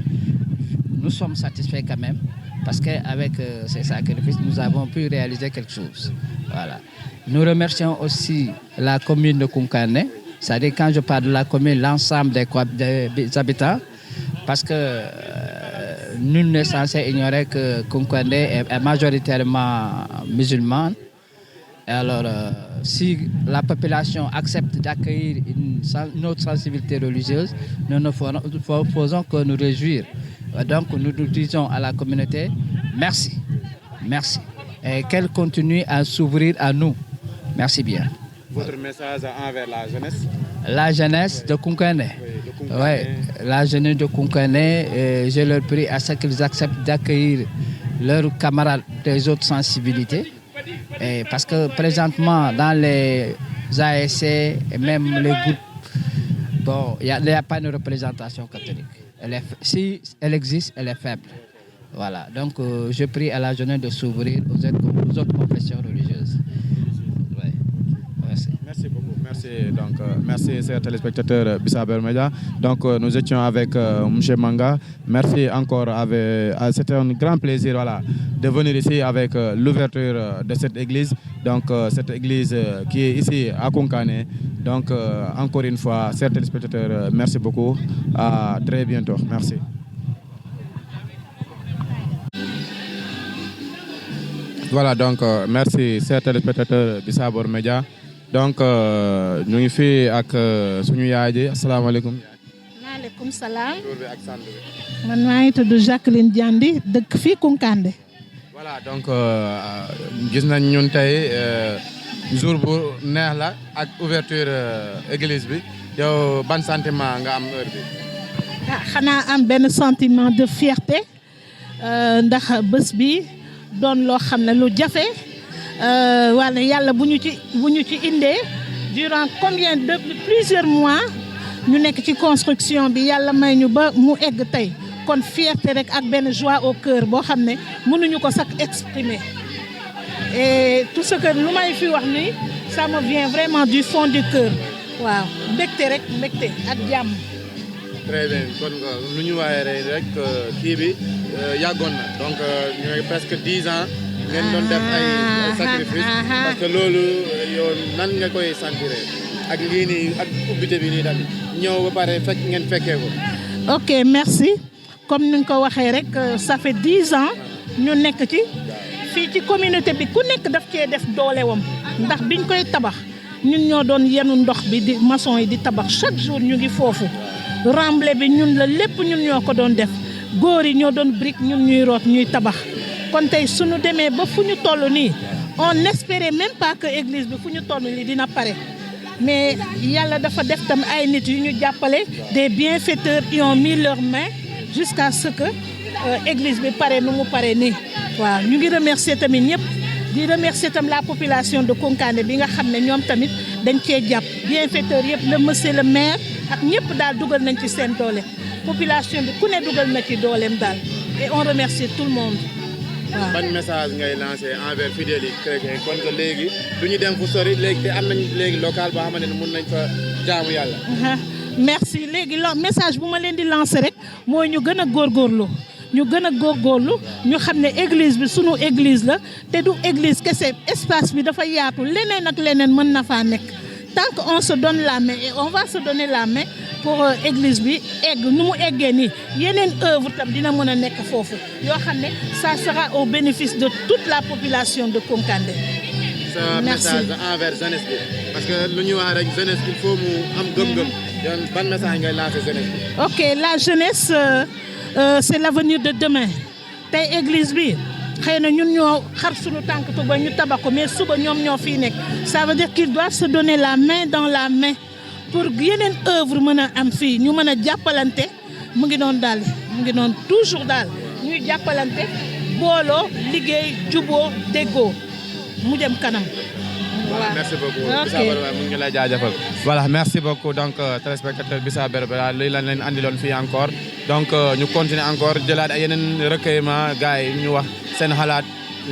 nous sommes satisfaits quand même, parce qu'avec ces sacrifices, nous avons pu réaliser quelque chose. Voilà. Nous remercions aussi la commune de Kounkané, c'est-à-dire quand je parle de la commune, l'ensemble des habitants, parce que nul n'est censé ignorer que Kounkané est majoritairement musulmane. Alors, si la population accepte d'accueillir une autre sensibilité religieuse, nous ne faisons que nous réjouir. Donc, nous disons à la communauté, merci, merci. Et qu'elle continue à s'ouvrir à nous. Merci bien. Votre message envers la jeunesse? La jeunesse de Kounkané. Oui, la jeunesse de Kounkané, je leur prie à ce qu'ils acceptent d'accueillir leurs camarades des autres sensibilités. Et parce que présentement, dans les ASC et même les groupes, bon, il n'y a pas une représentation catholique. Si elle existe, elle est faible. Voilà. Donc, je prie à la jeunesse de s'ouvrir aux autres confessions religieuses. Ouais. Merci. Merci beaucoup. Merci. Donc, merci, chers téléspectateurs de Saber Média. Donc, nous étions avec M. Manga. Merci encore. C'était un grand plaisir, voilà, de venir ici avec l'ouverture de cette église. Donc, cette église qui est ici à Kounkané. Donc, encore une fois, chers téléspectateurs, merci beaucoup. À très bientôt. Merci. Voilà, donc, merci, chers téléspectateurs de Saber Média. Donc, ñu ngi fii ak suñu yaay ji asalaamaaleykum. maaleykum salaam. man maa ngi tudd Jacqueline Diandi dëkk fii Kounkané. Voilà, donc gis nañ ñun tey jour bu neex la ak ouverture église bi yow ban sentiment nga am heure bi? xanaa am benn sentiment de fierté ndax bés bi doon loo xam ne lu jafe. Wala yàlla bu ñu ci indee durant combien de plusieurs mois ñu nekk ci construction bi yàlla may ñu ba mu egg tey kon fierté rek ak benn joie au cœur boo xam ne mënuñu ko sax exprimer et tout ce que lu may fi wax ni ça me vient vraiment du fond du cœur waaw mbégte rek mbégte ak jàmm. Très bien kon lu ñu waaye rek kii bi yàggoon na donc ñooy presque 10 ans. ngeen doon def ay sacrifice parce que loolu yow nan nga koy sentir ak lii nii ak ubbite bi nii tamit ñëw ba pare fekk ngeen fekkee ko. Ok, merci comme ni nga ko waxee rek ça fait 10 ans ñu nekk ci fii ci communauté bi ku nekk daf cee def doolewam ndax biñ koy tabax ñun ñoo doon yenu ndox bi di maçon yi di tabax chaque jour ñu ngi foofu remblai bi ñun la lépp ñun ñoo ko doon def góor yi ñoo doon brique ñun ñuy root ñuy tabax. kon tey suñu demee ba fu ñu toll nii on espérait même pas que église bi fu ñu toll nii dina pare mais yàlla dafa def tam ay nit yu ñu jàppale des bienfaiteurs qui ont mis leurs mains jusqu'à ce que église bi pare nu mu pare nii waaw ñu ngi remercier tamit ñëpp di remercier tam la population de Kounkané bi nga xam ne ñoom tamit dañ cee jàpp bienfaiteurs yëpp le monsieur le maire ak ñëpp daal dugal nañ ci seen doole population bi ku ne dugal na ci dooleem daal et on remercie tout le monde. ban message ngay lancé envers fidèles yi chrétiens kon que léegi du ñu dem fu sori léegi te am nañ léegi local boo xamante ne mun nañ fa jaamu yàlla. merci léegi message bu ma leen di lancé rek mooy ñu gën a góorgóorlu ñu xam ne église bi sunu église la te du église kese espace bi dafa yaatu leneen ak leneen mën na faa nekk tant qu'on se donne la main et on va se donner la main pour église bi egg nu mu eggee nii yeneen œuvre tam dina mën a nekk foofu yoo xam ne ça sera au bénéfice de toute la population de Kounkané. sa message envers jeunesse bi parce que lu ñuy wax rek jeunesse il faut mu am gëm-gëm yoon ban message ngay lancer jeunesse bi. Ok, la jeunesse c'est l'avenir de demain tey église bi xëy na ñun ñoo xar suñu tànk tuba ñu tabax ko mais suba ñoom ñoo fii nekk ça veut dire qu'ils doivent se donner la main dans la main pour yeneen œuvre mën a am fii ñu mën a jàppalante mu ngi noonu daal mu ngi noonu toujours daal ñuy jàppalante booloo liggéey juboo déggoo mu jëm kanam. Voilà, merci beaucoup. Bisa Berbera mu ngi lay jaajëfal. Voilà, merci beaucoup donc téléspectateur Bisa Berbera lii lañ leen andiloon fii encore donc ñu continuer encore jëlaat ay yeneen recueillement gars yi ñu wax seen xalaat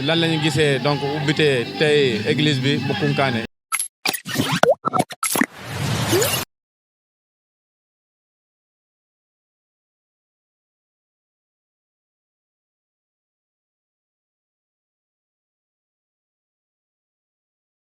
lan la ñu gisee donc ubbite tey église bi bu Kounkané.